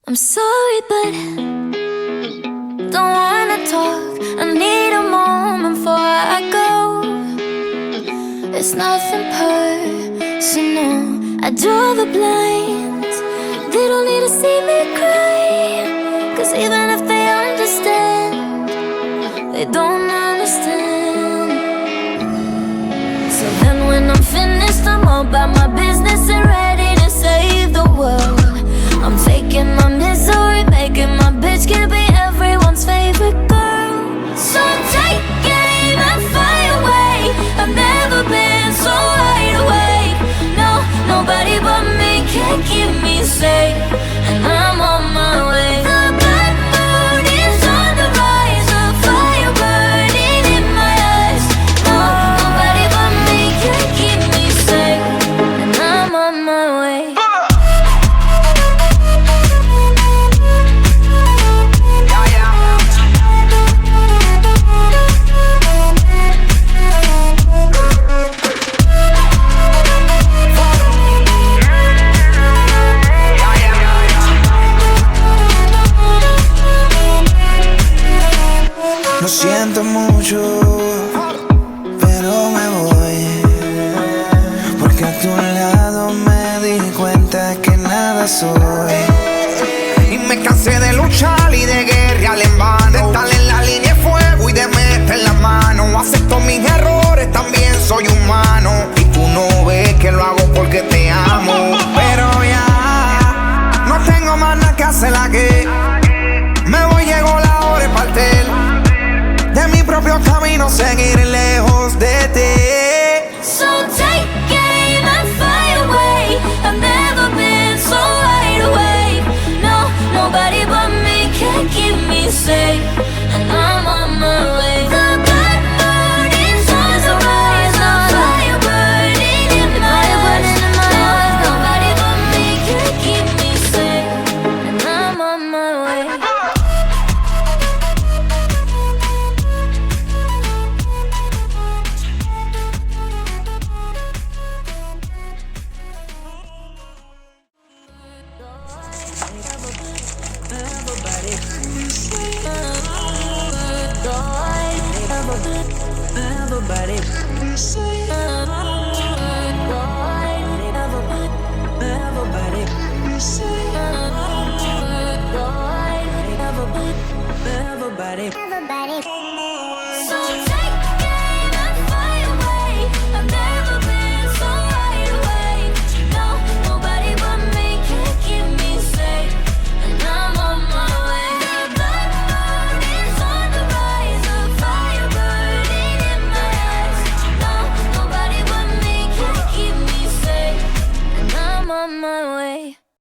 I'm sorry, but don't wanna talk. I need a moment before I go. It's nothing personal. I draw the blinds. They don't need to see me cry, 'cause even if they understand, they don't understand. So then when I'm finished, I'm all about my business and ready to save the world. I'm taking my misery, making my bitch can be everyone's favorite girl. So take aim and fly away. I've never been so wide awake. No, nobody but me can keep me safe, and I'm on my way. The bad mood is on the rise, a fire burning in my eyes. No, nobody but me can keep me safe, and I'm on my way. Lo siento mucho, pero me voy, porque a tu lado me di cuenta que nada soy. Y me cansé de luchar y de guerrear en vano, de estar en la línea de fuego y de meter la mano. Acepto mis errores, también soy humano, y tú no ves que lo hago porque te amo. Pero ya no tengo más nada que hacer aquí. Me voy, llegó la hora de partir de mi propio camino, seguir lejos de ti. So take aim and fly away. I've never been so wide awake. No, nobody but me can keep me safe, and I'm on my way. The bad mood is on the rise, a fire burning in my eyes. No, nobody but me can keep me safe, and I'm on my way. Everybody.